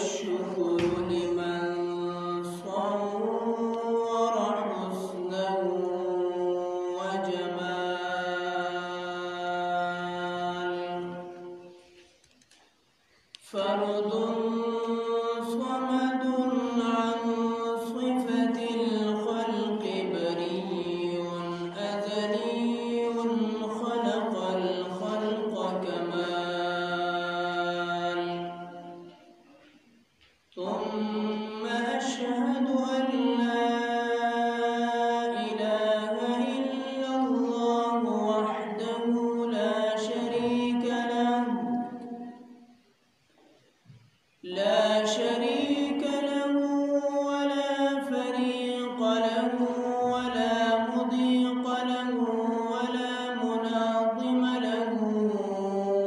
والشكر لمن صور حسنا وجمال فرد صمد عن صفة الخلق بريء أزلي خلق الخلق كمال ثم أشهد أن لا إله إلا الله وحده لا شريك له ولا فريق له ولا مضيق له ولا مناظم له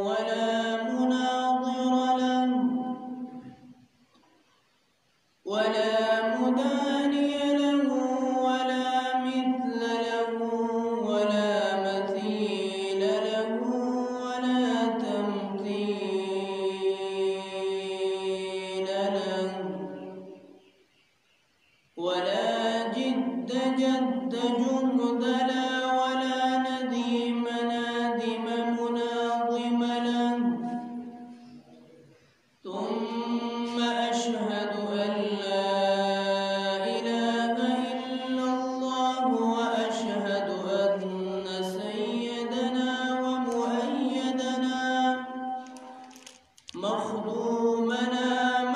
ولا مناظر له ولا مداني له ولا مثل له ولا مثيل له ولا تمثيل له ولا جد جهدلا ولا نديم نادم مناظم له ثم أشهد أن لا إله إلا الله وأشهد أن سيدنا ومؤيدنا مخدومنا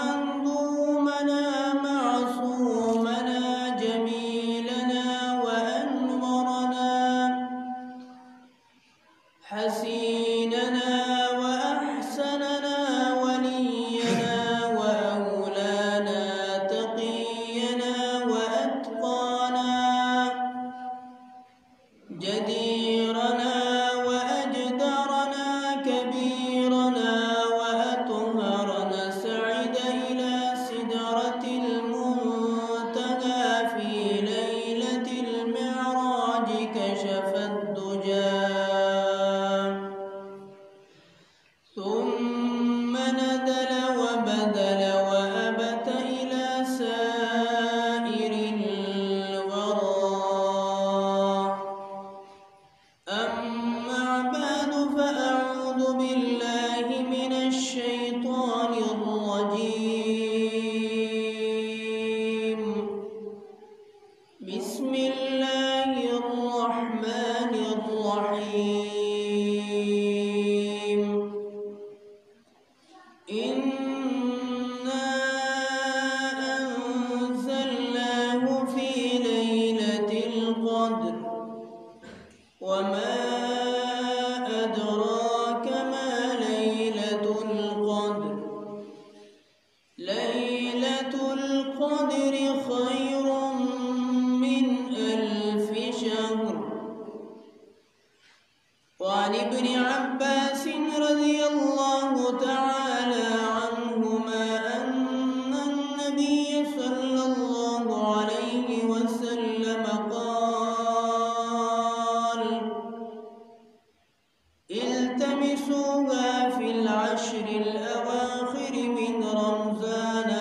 منظومنا معصومنا جميلنا وأنورنا حسيننا وأحسننا ولينا وأولانا تقينا وأتقانا جديرنا وأجدرنا كبيرنا وأطهرنا سعد إلى سدرة المنتهى في ليلة المعراج كشف الدجى ثم نزل وبدل وأبت إلى سائر الورى أما بعد فأعوذ بالله من الشيطان الرجيم بسم الله الرحمن الرحيم إنا أنزلناه في ليلة القدر وما أدراك ما ليلة القدر ليلة القدر خير من 1000 شهر وعن ابن عباس رضي الله تعالى عنهما أن النبي صلى الله عليه وسلم قال التمسوها في العشر الأواخر من رمضان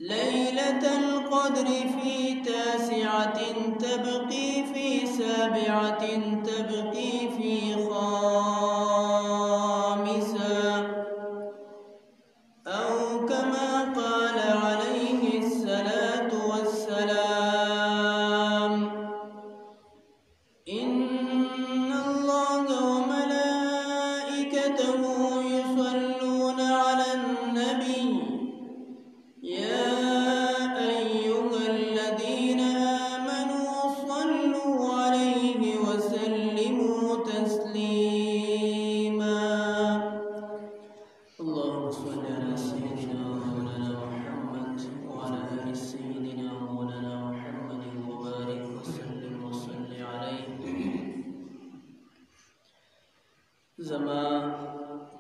ليلة القدر في 9 تبقي في 7 تبقي في 5 أو كما قال عليه الصلاة والسلام إن الله وملائكته يصلون على النبي يا أيها الذين آمنوا صلوا عليه وسلموا تسليما اللهم صل على سيدنا مولانا محمد وعلى آل سيدنا مولانا محمد وبارك وسلم وصل عليه زما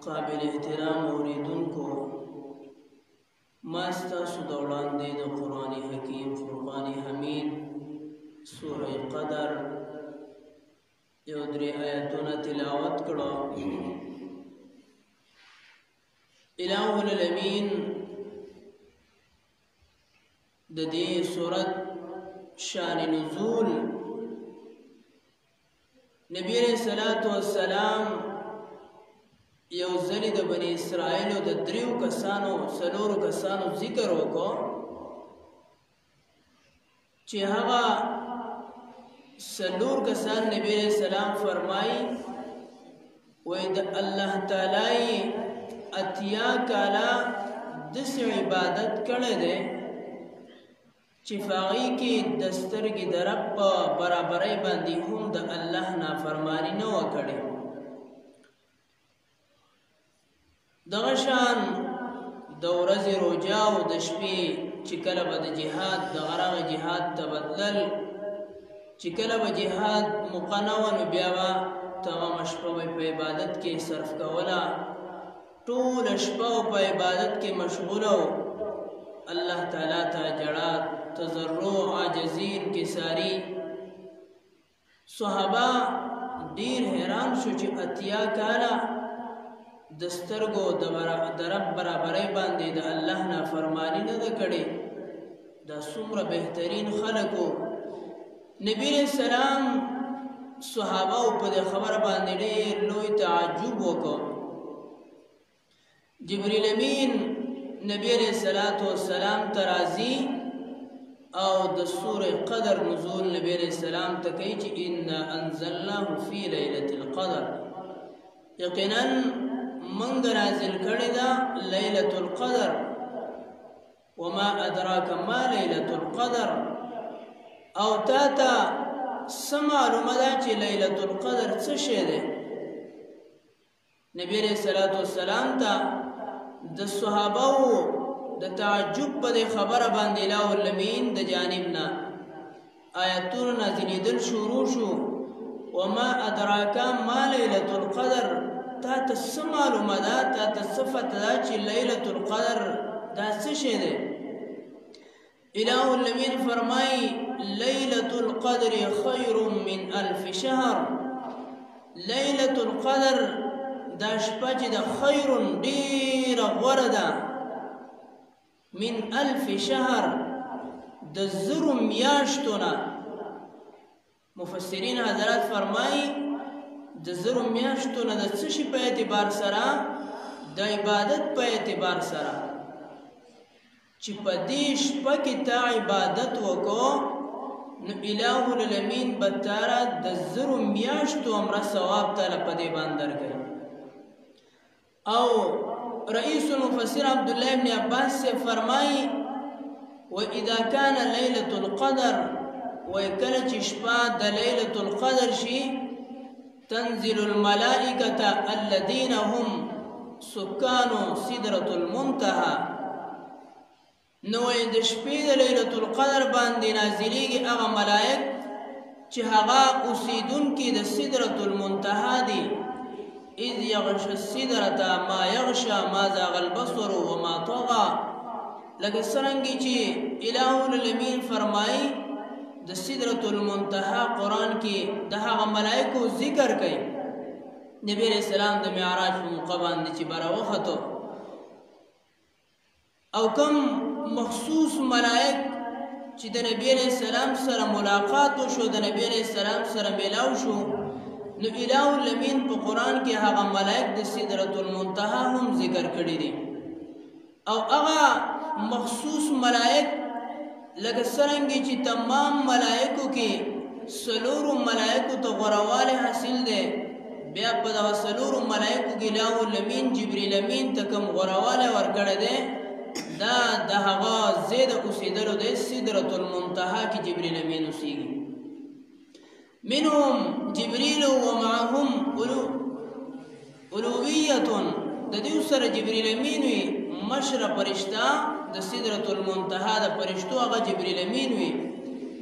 قابل احترام اوریدونکو ما ستاسو د وړاندې د قرآن حکیم فرقان حمید سوره قدر یو درې آیاتونه تلاوت کړو الہ العالمین د دې سورت شان نزول نبی علیہ الصلوۃ والسلام یو ځلې د بنی اسرائیل د دریو کسانو څلورو کسانو ذکر وکړو چې هغه څلور کسان نبی علیہ السلام فرمایي وای د الله تعالی اتیا کالا دس عبادت کړه دے چې فاغي کې دسترګې د رب په برابرۍ باندې هم د الله نافرمانی نه وکړي دغه شان د ورځې روزه او د شپې چې کله به د جهاد د غرغه جهاد تبدل چې کله به جهاد مقنون بیا به تمام شپه په عبادت کې صرف کوله ټول شپه په عبادت کې مشغوله الله تعالی ته جړات تضرع عاجزین کې ساری صحابه ډیر حیران شو چې اتیا کاله دسترګو د رب برابرۍ باندې د الله نافرمانی نه ده کړې دا څومره بهترین خلکو نبی علیہ السلام صحابه په خبره باندې ډېر لوی تعجب وکړ جبرئیل امین نبی علیہ السلام ترازی او د سوره قدر نزول نبی علیہ السلام ته کوي چې ان انزلناه فی ليله القدر یقینا منګ نازل کړی دا ليله القدر وما ادراک ما ليله القدر او تاتا سمعلومه ده چې ليله القدر څه شی ده نبی علیہ السلام ته د صحابه د تعجب په خبره باندې الہ العالمین د جانبنا آیاتونه نازلېدل شروع شو وما ادراک ما ليله القدر تا ته معلومه ده تا ته صفت ده چې ليله القدر دا څه شی ده الہ العالمین فرمای ليله القدر خير من 1000 شهر ليله القدر دا شپه چې د خیر ډیر غوره ده من 1000 شهر د زرو میاشتونه مفسرین حضرات فرمایي د زرو میاشتونه د څه شي په اعتبار سره د عبادت په اعتبار سره چې په دې شپه کې تا عبادت وکړو نو الہ العالمین به تاره د زرو میاشتو عمره ثواب تعالی په دې باندې درکوي او رئیس المفسر عبداللہ ابن عباس سے فرمائی وَإِذَا كَانَ لَيْلَةُ الْقَدْرِ وَيَكَلَ چشپا دا لَيْلَةُ الْقَدْرِ شی تنزل الملائکة الذین هم سکانو صدرة المنتهى نوی دا شپی دا لَيْلَةُ الْقَدْر باندې نازلیگی اغا ملائک چه هغا اسیدون کی دا صدرة المنتهى دی اذ یغشى السدرة ما یغشى ما زاغ البصر وما طغى لکه څرنګه چې الہ العالمین فرمایي د سدرة المنتهى قرآن کې د هغه ملائکو ذکر کوي نبی علیہ السلام د معراج په موقع باندې چې براوخته او کم مخصوص ملائک چې د نبی علیہ السلام سره ملاقات وشو د نبی علیہ السلام سره ملاو شو نو الہ العالمین په قرآن کې هغه ملائک د سدرة المنتهى هم ذکر کړي دي او هغه مخصوص ملائک لکه څرنګه چې تمام ملائکو کې سلور ملائکو ته غورواله حاصل ده بیا په دغه سلور ملائکو کې الہ العالمین جبرئیل امین ته کوم غورواله ورکړه ده دا د هغه زید اوسیدلو د سدرة المنتهى کې جبرئیل امین اوسیږي منهم جبريل ومعهم ألوهية د دې سره جبرئیل امین وي مشر فرشتہ د سدرة المنتهى د فرشتو هغه جبرئیل امین وي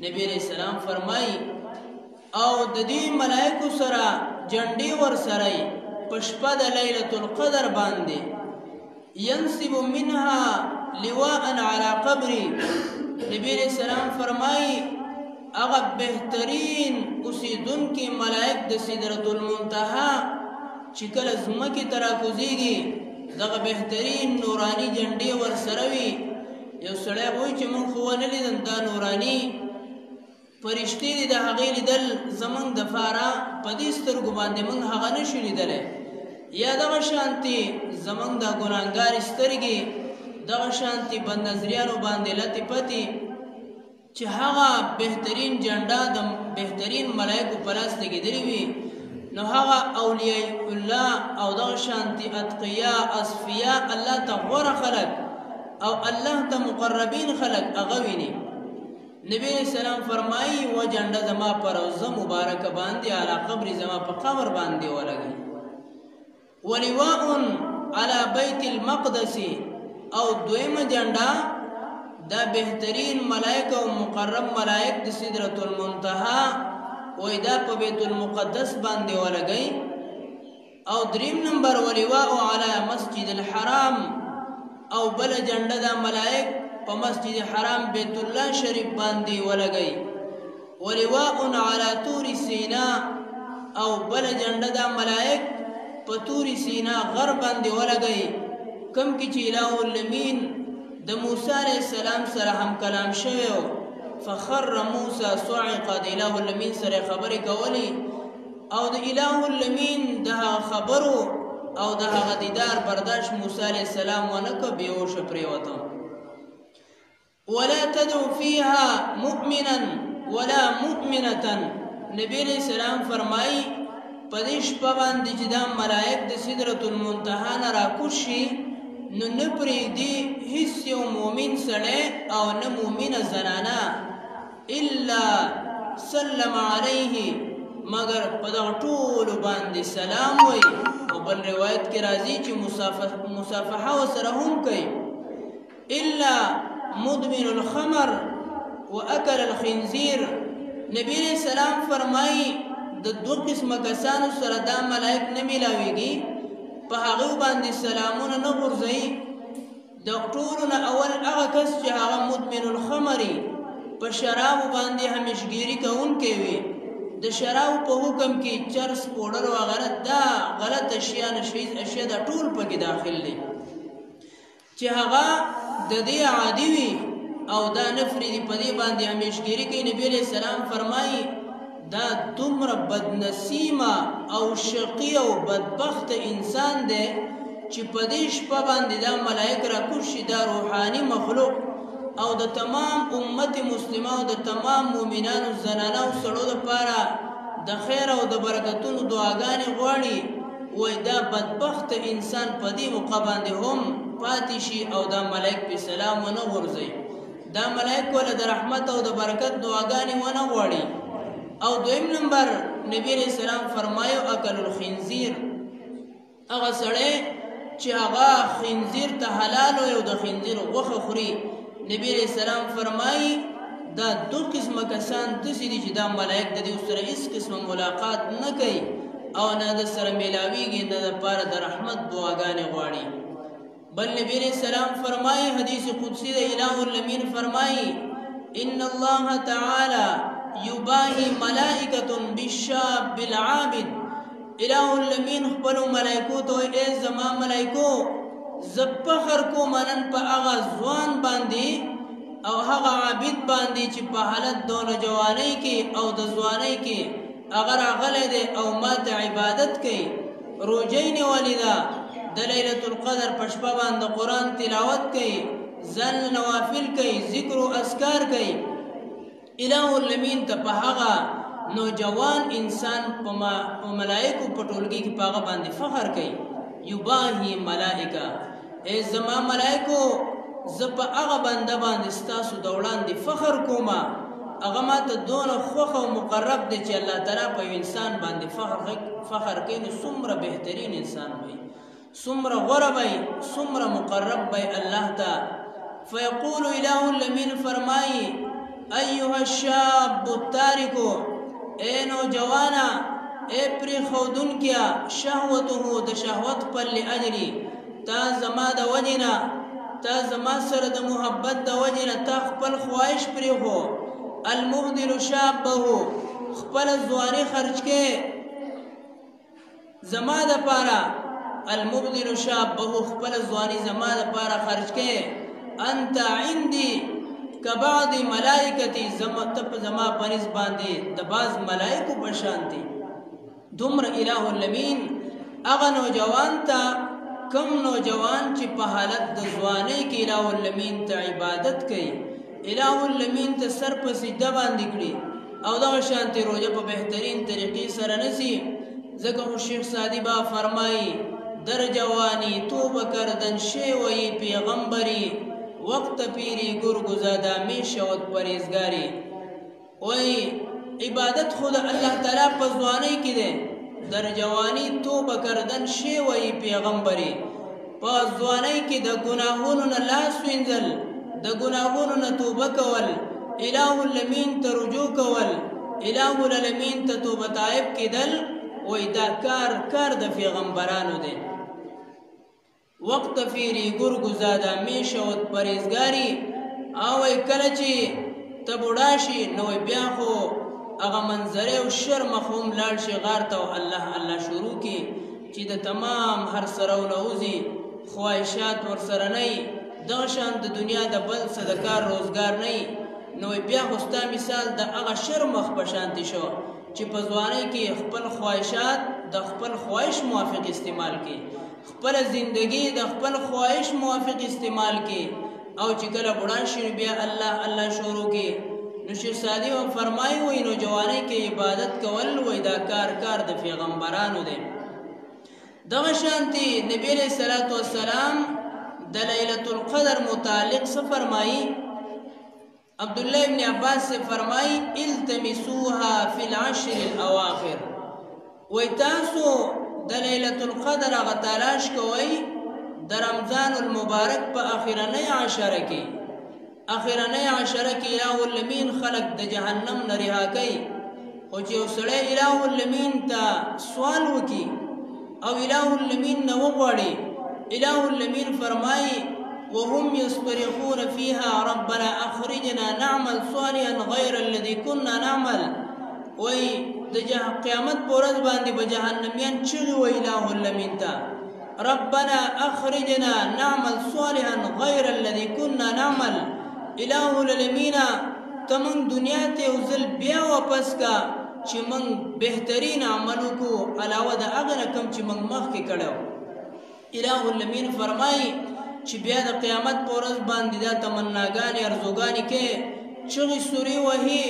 نبی علیہ السلام فرمای او د دې ملائکه سره جنډي ور سره پشپه د ليله القدر باندې ينسب منها لواء على قبري نبی علیہ السلام فرمای اغه بهترین اوسیدون کې ملائک د سدرة المنتهى چې کله زمکه ترا کوزيږي دغه بهترین نورانی جنډې ورسره وي یو سړی وایي چې موږ خو ونه لیدل دا نورانی فرشتې دي د هغې لیدل زموږ دپاره په دې سترګو باندې موږ هغه نشو لیدلی یا دغه شانتې زموږ دا ګناهګارې سترګې دغه شانتې بدنظریانو باندې لتې پتې چې هغه بهترین جنډه د بهترین ملایکو په لاس لګېدلې وي نو هغه اولیاء الله او دغه شانتې اتقیا اصفیا الله ته غوره خلک او الله ته مقربین خلک هغه ویني نبی علیہ السلام فرمایي و جنډه زما په روضه مبارکه باندې علی قبر زما په قبر باندې ولګي ولواء علی بیت المقدس او دویمه جنډه دا بهترین ملائک او مقرب ملائک د سدرۃ المنتهى وای دا په بیت المقدس باندې ولګي او دریم نمبر ولواء علی مسجد الحرام او بل جنډه دا ملائک په مسجد حرام بیت الله شریف باندې ولګي ولواء علی طور سینا او بل جنډه دا ملائک په طور سینا غر باندې ولګي کم کی چې الہ الامین د موسی علیہ السلام سره هم کلام شوی فخر موسی صعقا د الہ الامین سره خبرې کولی او د الہ الامین د خبرو او د هغه دیدار برداشت موسی علیہ السلام ونکړ بیهوش پریوته ولا تدعو فيها مؤمنا ولا مؤمنه نبی علیہ السلام فرمای پدیش پابند چې دا ملائک د سدرۃ المنتهى نه راکوشي نو نه پرېږدي هیڅ یو مؤمن سړی او نه مؤمنه زنانه الا سلم علیه مگر په دغه ټولو باندې سلام وایي او بل روایت کې راځي چې مصافحه ورسره هم کوي الا مدمن الخمر واکل الخنزیر نبی علیہ السلام فرمایي د دوه قسمه کسانو سره دا ملائک نه میلاویږي په هغه باندې سلامونه نه غورځي د ټولو نه اول هغه کس چې هغه مدمن الخمر په شراب باندې همیشګيري کوونکی وي د شراب په حکم کې چرس پوډر وغیرہ دا غلط اشیاء نشویز اشیاء دا ټول پکې داخل دي چې هغه د دې عادي وي او دا نفري دی په دې باندې همیشګيري کوي نبی علیہ السلام فرمایي دا دومره بدنصیبه او شقی او بدبخت انسان دی چې په دې شپه باندې دا ملائک راکوشي دا روحاني مخلوق او د تمام امت مسلمه او د تمام مؤمنانو زنانه او سړو لپاره د خیر او د برکتونو دعاګانې غواړي وای دا بدبخت انسان په دې موقع باندې هم پاتې شي او دا ملائک په سلام ونه غورځي دا ملائک ول د رحمت او د برکت دعاګانې ونه غواړي او دویم نمبر نبی علیہ السلام فرمایو اکل الخنزیر هغه سړی چې هغه خنزیر ته حلال او د خنزیر غوښه خوري نبی علیہ السلام فرمایي دا دو قسمه کسان داسې دي چې دا ملائک د دې سره هیڅ قسمه ملاقات نه کوي او نه د سره میلاویږي نه دپاره د رحمت دعاګانې غواړي بل نبی علیہ السلام فرمایي حدیث قدسی د الہ الامین فرمایي ان الله تعالی یباهی ملائکة بالشاب العابد الہ الامین خپلو ملائکو ته ای زما ملائکو زه فخر کوم نن په هغه ځوان باندې او هغه عابد باندې چې په حالت د نوجوانۍ کې او د ځوانۍ کې هغه راغلی دی او ماته عبادت کوي روژه یې نیولې ده د لیلة القدر په شپه باندې قرآن تلاوت کوي ځان نوافل کوي ذکر و اذکار کوي الہ الامین ته په هغه نوجوان انسان په ملائکو په ټولګي کې په هغه باندې فخر کوي یباهی ملائکه ای زما ملائکو زه په هغه بنده باندې ستاسو د وړاندې فخر کوم هغه ماته دونه خوښ او مقرب دی چې الله تعالی په انسان باندې فخر کوي نو څومره بهترین انسان وي څومره غوره وي څومره مقرب وي الله ته فیقول الہ الامین فرمایي ایها الشاب التارک اے نوجوانا اے پری خودن کیا شهوته د شهوت پر لاجلی تا زما د وجنا تا زما سره د محبت د وجنا تا خپل خواهش پری هو المبذل شابه خپل ځواني خرج کې زما د پاره المبذل شابه خپل ځواني زما دپاره خرج کړې انت عندي کبعض ملائکتی تپ زما پنځ باندې د باز ملائکو په شان دي دومره اله الامین هغه نوجوان ته کم نوجوان چې په حالت د ځوانۍ کې اله الامین ته عبادت کوي اله الامین ته سر په سجده باندې کړي او دغه شانتي روزه په بهترین طریقې سره نسی ځکه خو شیخ سعدی با فرمایي در جوانی توبه کردن شیوی پیغمبری وقت پیری گرگزاده می شود پریزگاری وی عبادت خود اللہ تعالی په ځوانۍ کې ده در جوانی توبه کردن شیوی پیغمبری په ځوانۍ کې د ګناهونو نه لاس وینځل د ګناهونو نه توبه کول اله الامین ته رجوع کول اله الامین ته توبه طائب کېدل وی دا کار د پیغمبرانو ده وقت فیری گرگزاده می شود پریزگاری او کله چې ته بوډا شي نو بیا خو هغه منظره او شرم خوم لاړ شي غار ته الله شروع کی چې د تمام هر سره نوځي خواهشات ورسره نه دغه شان د دنیا د بل څه د کار روزګار نه نو بیا خو ستا مثال د هغه شرم مخ په شانتي شو چې په ځوانۍ کې خپل خواهشات د خپل خواهش موافق استعمال کی خپل زندگی د خپل خواهش موافق استعمال کی او چې کله بوډا شي بیا الله شروع کی نو شیخ سعدی فرمایي وای نو جوانی کې عبادت کول وای دا کار د پیغمبرانو دی دغه شانتي نبی علیہ الصلوۃ والسلام د ليله القدر متعلق څه فرمایي عبد الله ابن عباس سے فرمایي التمسوها فی العشر الاواخر وای تاسو د ليله القدر غ تلاش کوي د رمضان المبارک په اخرنۍ عشره کې اله الامین خلق د جهنم نه رها کوي خو چې وسړی اله الامین ته سوال وکي او اله الامین نه وغواړي اله الامین فرمایي وهم يصطرخون فيها ربنا اخرجنا نعمل صالحا غير الذي كنا نعمل وای د قیامت پورز باندې به جهنميان چغي و اله الامین ته ربنا اخرجنا نعمل صالحا غير الذي كنا نعمل اله الامین تمن دنیا ته وزل بیا واپس کا چې من بهترین عملو کو علاوه د هغه کم چې من مخکې کړو اله الامین فرمایي چې بیا د قیامت پورز باندې دا تمناګانې ارزوګانې کې چغي سوري وهي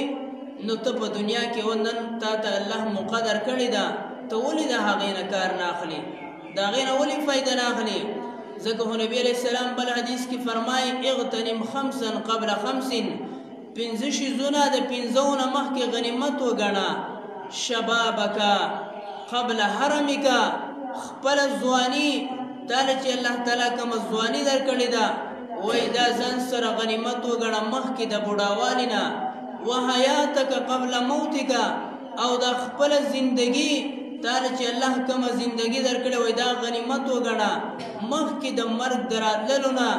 نو ته په دنیا کې ونن تا ته الله مقدر کړی دا ته ولې د هغې نه کار نه اخلي د هغې نه ولې فایده نه اخلي ځکه خو نبي علیه السلام بل حدیث کې فرمایي اغتنم خمسا قبل خمس پنځه شیزونه د پنځو نه مخکې غنیمت وګڼه شبابک قبل حرمک خپل ځواني تاله چې الله تعالی کوم ځواني درکړې ده وای دا ځان سره غنیمت وګڼه مخکې د بوډاوالي نه وحیاتک قبل موتک او دا خپل زندگی تاله چې الله کوم زندگی درکړې وای دا غنیمت وګڼه مخکې د مرګ دراتللو نه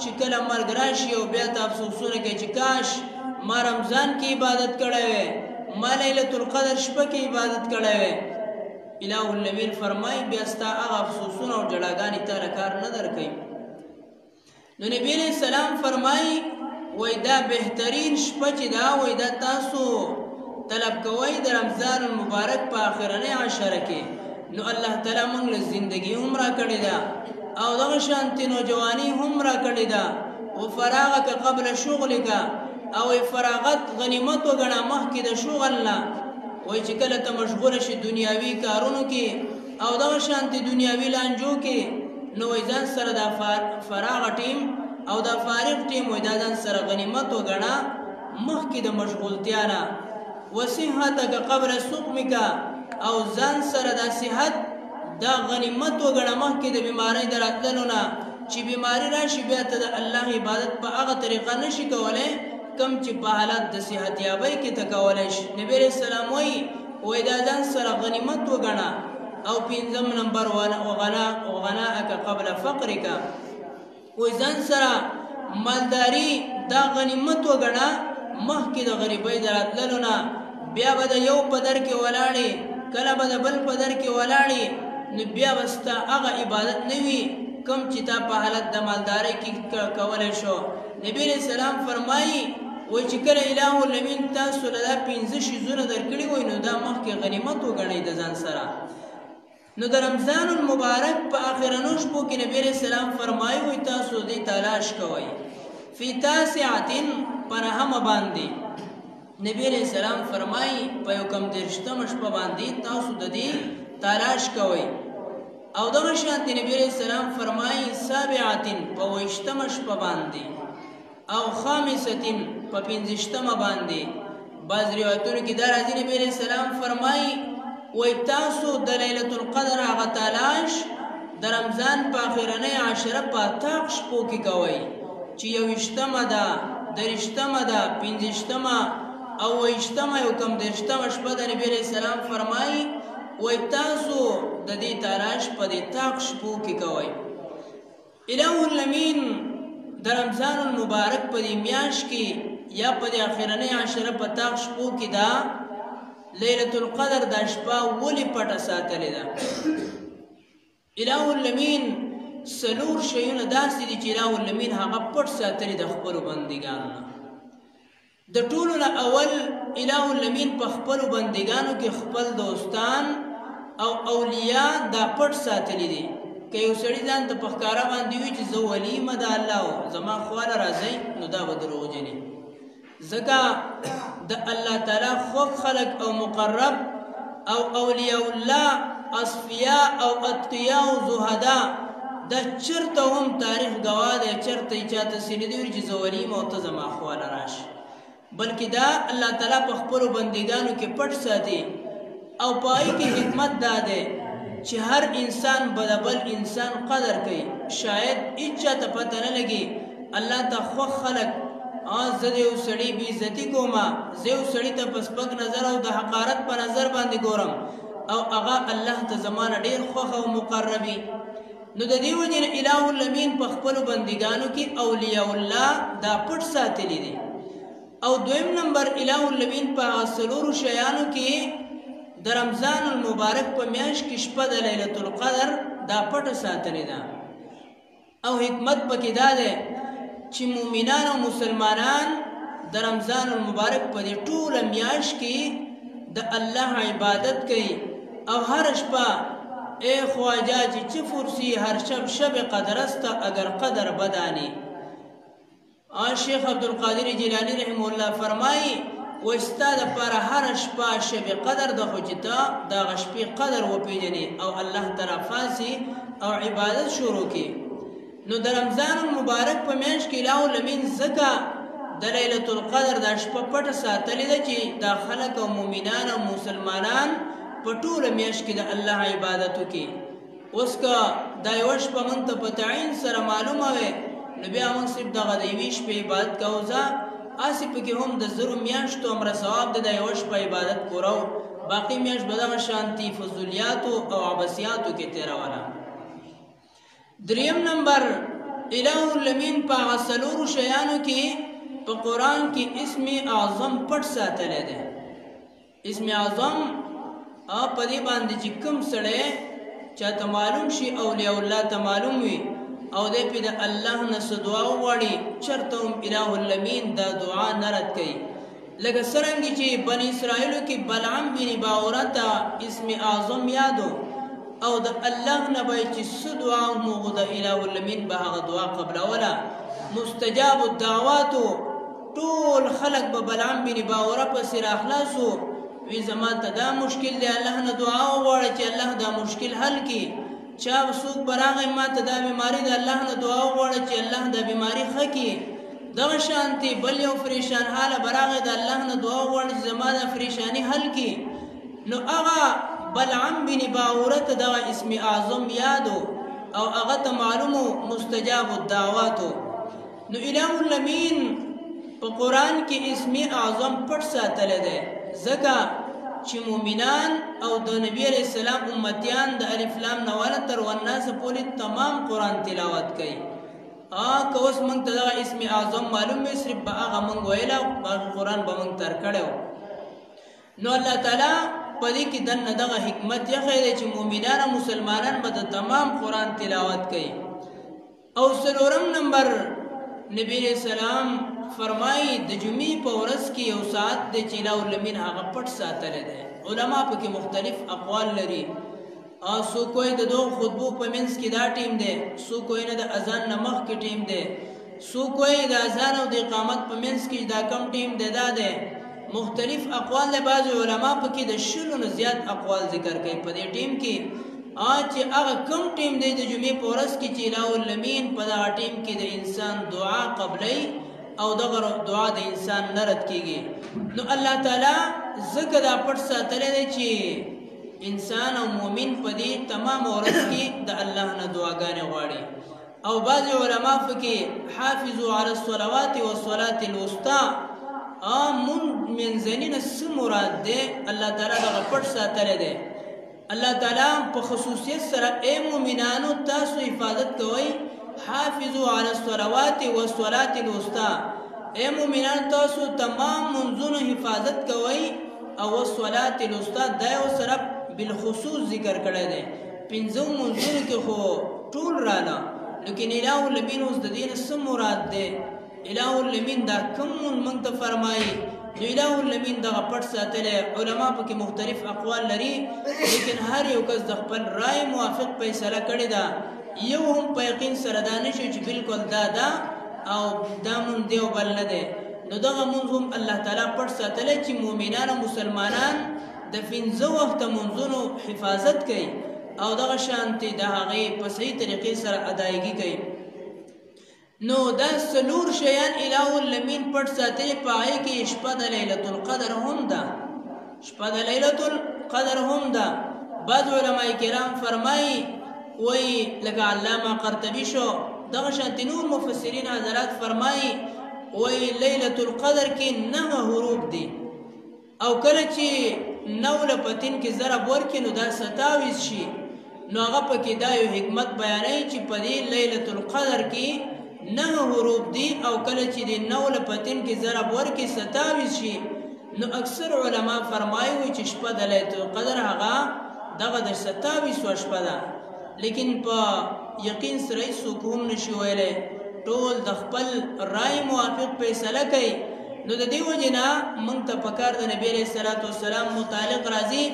چې کله مرګ راشي او بیا ته افسوسونه کوي چې کاش ما رمضان کې عبادت کړی وای ما لیلة القدر شپه کې عبادت کړی وای اله الامین فرمای بیا ستا هغه افسوسونه او جړاګانې تاله کار نه درکوي نو نبی علیہ السلام فرمای وای دا بهترین شپه چې دا وای دا تاسو طلب کوئ د رمضان المبارک په اخرنۍ عشره کې نو الله تعالی موږ له زندگی هم را کړې ده او دغه شانتي نوجوانی هم را کړې ده او فراغک قبل شغلک او فراغت غنیمت وګڼه مخکې د شغل نه وای چې کله ته مشغول شي دنیاوي کارونو کې او دغه شانتي دنیاوي لانجو کې نو وای ځان سره دا فراغ ټیم او دا فارغ ټیم وای دا ځان سره غنیمت وګڼه مخکې د مشغولتیا نه وصحتک قبل سقمک او ځان سره دا صحت دا غنیمت وګڼه مخکې د بیماری دراتلو نه چې بیماری راشي بیا ته د الله عبادت په هغه طریقه نشي کولی کم چې په حالت د صحت یابۍ کې ته کولی شي نبی علیہ السلام وایي دا ځان سره غنیمت وګڼه او پنځم نمبر وغناءک قبل فقرک وایي ځان سره مالداري دا غنیمت وګڼه مخکې د غریبۍ د راتللو نه بیا به د یو په در کې ولاړې کله به د بل په در کې ولاړې نو بیا بستا هغه عبادت نه وي کوم چې تا په حالت د مالدارۍ کې کولی شو. نبی علیہ السلام فرمایي وایي چې کله اله الامین تاسو له دا 15 شیزونه درکړي وای نو دا مخکې غنیمت وګڼئ د ځان سره. نو د رمضان المبارک په آخرنو شپو کې نبی علیہ السلام فرمایي وایي تاسو دې تلاش کوئ فی تاسعة په نهمه باندې. نبی علیہ السلام فرمایي په یو کم دېرشتمه شپه باندې تاسو د دې تلاش کوئ. او دغه شانتې نبی علیہ السلام فرمایي سابعة په 28مه شپه باندې او خامسة په 15مه باندې. بعض روایتونو کې دا راځي نبی علیہ السلام فرمایي وایي تاسو د لیلة القدر هغه تلاش د رمضان په آخرنۍ عشره په اتاق شپو کې کوئ چې 21مه ده 23مه ده 15مه او 28مه یو کم 30مه شپه د نبی علیہ السلام فرمایي وایي تاسو د دې تلاش په دې اتاق شپو کې کوئ. اله الامین د رمضان المبارک په دې میاشت کې یا په دې آخرنۍ عشره په اتاق شپو کې دا لیلة القدر دا شپه ولې پټه ساتلې ده؟ اله الامین سلور شیونه داسې دي چې اله الامین هغه پټ ساتلي د خپلو بندګانو نه. د ټولو نه اول اله الامین په خپلو بندګانو کې خپل دوستان او اولیاء دا پټ ساتلي دي. که یو سړي ځان ته په ښکاره باندې وي چې زه ولي یم د الله او زما خواله راځئ نو دا به دروغجن وي. ځکه د الله تعالی خوږ خلک او مقرب او اولیاء الله اصفیا او اتقیا او زهدا دا چرته هم تاریخ گواه دی چرته یې چاته سې نه دي ویلي چې زه ولي یم او ته زما خواله راشي، بلکې دا الله تعالی په خپلو بندګانو کې پټ ساتي. او په هغې کې حکمت دا دی چې هر انسان به د بل انسان قدر کوي. شاید هېڅ چاته پته نه لګي الله ته خوښ خلک زه د یو سړي بې عزتي کومه، زه یو سړي ته په سپک نظر او د حقارت په نظر باندې ګورم او هغه الله ته زما نه ډېر خوښ او مقرب وي. نو د دې وجې نه اله الامین په خپلو بندګانو کې اولیاء الله دا پټ ساتلي دي. او دویم نمبر اله الامین په څلورو شیانو کې د رمضان المبارک په میاشت کې شپه د لیلة القدر دا پټه ساتلې ده. او حکمت پکې دا دی چې مؤمنان او مسلمانان د رمضان المبارک په دې ټوله میاشت کې د الله عبادت کوي او هر شپه ای خواجه چې چه فرسی هر شب شب قدر است اگر قدر بدانی. شیخ عبدالقادر جیلانی رحمه الله فرمایي وستا دپاره هر شپه شب قدر ده خو چې ته دغه شپې قدر وپېژنې او الله ته راپاڅې او عبادت شروع کړې. نو د رمضان المبارک په میاشت کې اله الامین ځکه د لیلة القدر دا شپه پټه ساتلې ده چې دا خلک او مؤمنان او مسلمانان په ټوله میاشت کې د الله عبادت وکړي. اوس که دا یوه شپه موږ ته په تعین سره معلومه وی نو بیا موږ صرف دغه د یوې شپې عبادت کوو، ځه هسې پکې هم د زرو میاشتو همره ثواب دی د یوه شپه عبادت پوره باقي میاشت به دغه شانتي فضولیاتو او عبثیاتو کې تېروله. دریم نمبر اله الامین په هغه څلورو شیانو کې په قرآن کې اسم اعظم پټ ساتلی دی. اسم اعظم په دې باندې چې کوم سړی چاته معلوم شي اولیاء الله ته معلوم وي او دی پې د الله نه څه دعا وغواړي چېرته هم اله الامین دا دعا نه رد کوي. لکه څرنګه چې بني اسرائیلو کې بلعم بن باوره ته اسم اعظم یادو او د الله نه به چې څه دعا هم د اله الامین به هغه دعا قبلوله. مستجاب الدعواتو ټول خلک به بلعم بن باوره پسې راخلاصو وی زما ته دا مشکل دی الله نه دعا وغواړه چې الله دا مشکل حل کړي. چا څوک به راغی ما ته دا بیماري د الله نه دعا وغواړه چې الله دا بیماري ښه کړي. دغه شانتې بل یو پریشان حاله به راغی د الله نه دعا وغواړه چې زما دا پریشاني حل کړي. نو هغه بلعم بن باوره ته دغه اسم اعظم یادو او هغه ته معلومو مستجاب الدعواتو. نو اله الامین په قرآن کې اسم اعظم پټ ساتلی دی ځکه چې مؤمنان او د نبی علیہ السلام امتیان د الف لام نه والا تر والناس پورې تمام قرآن تلاوت کوي. که اوس موږ ته دغه اسم اعظم معلوم وي صرف به هغه موږ ویله باقي قرآن به موږ تر کړی و. نو الله تعالی پدې کې دنه دغه حکمت یې خیره چې مؤمنان او مسلمانان به د تمام قرآن تلاوت کوي. او څلورم نمبر نبی علیہ السلام فرمایي د جمعې په ورځ کې یو ساعت د چې الهو الامین هغه پټ ساتلی دی. علما پکې مختلف اقوال لري. سو کوئی د دو خطبو په منځ کې دا ټیم دی، سو کوئی نه د اذان نه مخکې ټیم دی، سو کوئی د اذان او د اقامت په منځ کې دا کم ټیم دی. دا دی مختلف اقوال له بعض علما پکې د 100 نه زیات اقوال ذکر کوي په دې ټیم کې. چې هغه کم ټیم دی د جمعې په ورځ کې چې الهو الامین په دغه ټیم کې د انسان دعا قبلوي او دغه دعا د انسان نه رد کېږي. نو الله تعالی ځکه دا پټ ساتلی دی چې انسان او مؤمن په دې تمام ورځ کې د الله نه دعاګانې غواړي. او بعضې علما پکې حافظو علی الصلوات والصلاة الوسطی منځني نه څه مراد دی الله تعالی دغه پټ ساتلی دی. الله تعالی په خصوصیت سره اے مؤمنانو تاسو حفاظت کوئ، حافظو علی الصلوات والصلاة الوسطی، اے مؤمنان تاسو تمام منځونو حفاظت کوئ. او الصلاة الوسطی دا یو سره بالخصوص ذکر کړی دی. 5 منځونو کې خو ټول رااله، لیکن الهو الامین اوس د دې نه څه مراد دی؟ الهو الامین دا کوم موږ ته فرمایي؟ نو الهو الامین دغه پټ ساتلی. علما پکې مختلف اقوال لري، لیکن هر یو کس د خپل رای موافق فیصله کړې ده. یو هم په یقین سره دا نشي چې بالکل دا ده او دا مونږ دی او بل نه دی. نو دغه مونږ هم الله تعالی پټ ساتلی چې مؤمنان او مسلمانان د 5 وخته منځونو حفاظت کوي او دغه شانتي د هغې په صحیح طریقې سره ادایګي کوي. نو دا 4 شیان الهو الامین پټ ساتلی. په هغې کې شپه د لیلة القدر هم ده، شپه د لیلة القدر هم ده. بعض علماء کرام فرمایي وی لکه علامه قرطبي شو، دغه شانتي نور مفسرین حضرات فرمایي وی لیلة القدر کې 9 حروف دي او کله چې 9 لپتین کې ضرب ورکړي نو دا 27 شي. نو هغه پکې دا یو حکمت بیانوي چې په دې لیلة القدر کې 9 حروف دي او کله چې د 9 لپتین کې ضرب ورکړي 27 شي. نو اکثر علما فرمایي چې شپه د لیلة القدر هغه دغه د 27 شپه ده، لیکن په یقین سره څوک هم نشي ویلی، ټول د خپل رای موافق فیصله کوي. نو د دې وجې نه موږ ته پکار د نبی علیه الصلاة والسلام متعلق راځي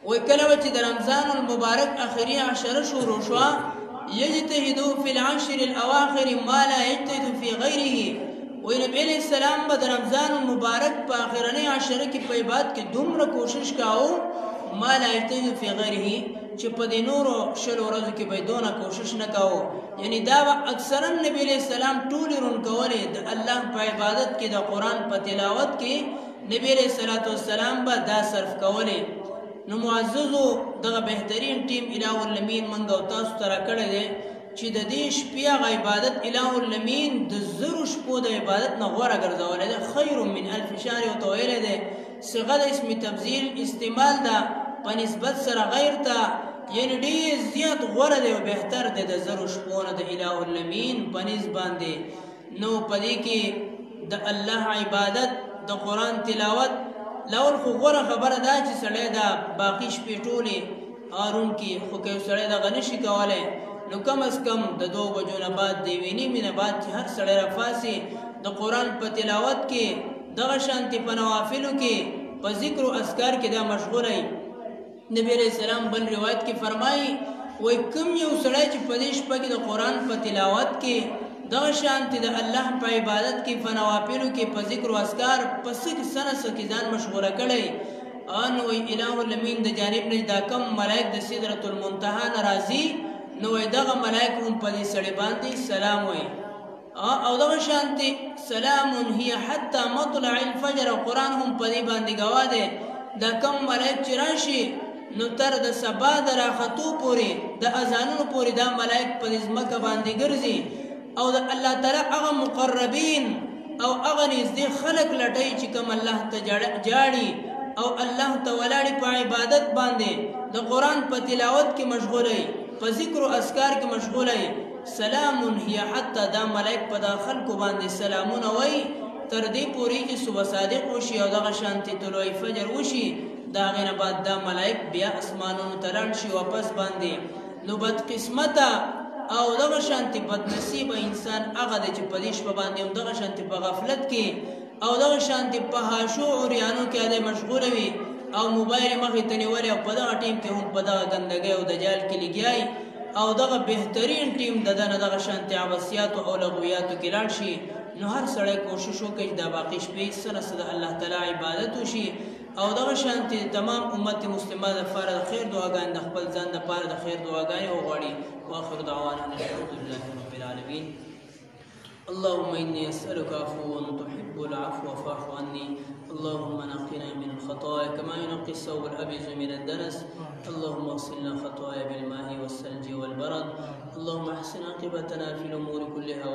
وایي کله به چې د رمضان المبارک آخري عشره شروع شوه، یجتهدو فی العشر الاواخر ما لا یجتهد فی غیره. وایي نبی علیه السلام به د رمضان المبارک په آخرنۍ عشره کې په عبادت کې دومره کوشش کاوه ما لا یجتهد فی غیره چې په دې نورو 20 ورځو کې به دونه کوشش نه کاوه. یعنی دا اکثرا نبی علیہ السلام ټولې رونکولې د الله په عبادت کې د قرآن په تلاوت کې نبی علیہ الصلوۃ والسلام به دا صرف کولې. نو معززو دغه بهترین ټیم الهو الامین موږ او تاسو ته راکړی دی چې د دې شپې هغه عبادت الهو الامین د 1000 شپو د عبادت نه غوره ګرځولی دی. خیر من 1000 شهر ورته ویلی دی. صيغه د اسم تفضیل استعمال ده په نسبت سره غیر ته، یعنی ډېر زیات غوره دی او بهتر دی د 1000 شپو نه د الهو الامین په نسبت باندې. نو په دې کې د الله عبادت د قرآن تلاوت لول خو غوره خبره ده چې سړی د باقي شپې ټولې هارون کې خو که یو سړی دغه نشي کولی نو کم از کم د 2 بجو نه بعد د 1:30 نه بعد چې هر سړی راپاڅي د قرآن په تلاوت کې دغه شانتي په نوافلو کې په ذکر او اذکار کې دا مشغولی. نبی علیہ السلام بل روایت کې فرمایي وایي کوم یو سړی چې په دې شپه کې د قرآن په تلاوت کې دغه شانتي د الله په عبادت کې په نوافلو کې په ذکر او اذکار په څه کې ځان مشغوله کړی نو وایي الهو الامین د جانب نه دا کم ملائک د سدرة المنتهی نه راځي نو وایي دغه ملائک هم په دې سړي باندې سلام وایي او دغه شانتي سلام هي حتی مطلع الفجر. قرآن هم په دې باندې ګواه دی دا کم ملائک چې راشي نو تر د سبا د راختو پورې د اذانونو پورې دا ملائک په ځمکه باندې ګرځي او د الله تعالی هغه مقربین او هغه نږدې خلک لټوي چې کوم الله ته جاړي او الله ته ولاړې په عبادت باندې د قرآن په تلاوت کې مشغولی، په ذکر او اذکار کې مشغولی. سلام هي حتی دا ملائک په دا خلکو باندې سلامونه وایي تر دې پورې چې صبح صادق وشي او دغه شانتي طلوع فجر وشي دا غینه بعد دا ملائک بیا اسمانونو ته لاړ شي واپس باندې نو بد قسمته او دغه شانتي بد نصیب انسان هغه دی چې په دې شپه باندې هم دغه شانتي په غفلت کې او دغه شانتي په هاشو عریانو کې دی مشغوله وي او موبایل مخې ته نیولی او په دغه ټیم کې هم په دغه ګندګۍ او دجال کې لګیای او دغه بهترین ټیم د دنه دغه شانتي عباسیاتو او لغویاتو کې لاړ شي نو هر سړی کوشش وکړي چې د باقي شپې سره سره د الله تعالی عبادت وشي او دغه شانتي تمام امت مسلمه لپاره د خیر دعاګانې د خپل ځان لپاره د خیر دعاګانې وغواړي واخر دعوانا الحمد لله رب العالمين اللهم إني أسألك عفوا تحب العفو فاعف عني اللهم نقنا من الخطايا كما ينقي الثوب الأبيض من الدنس اللهم اغسلنا خطايا بالماء والثلج والبرد اللهم احسن عاقبتنا في الأمور كلها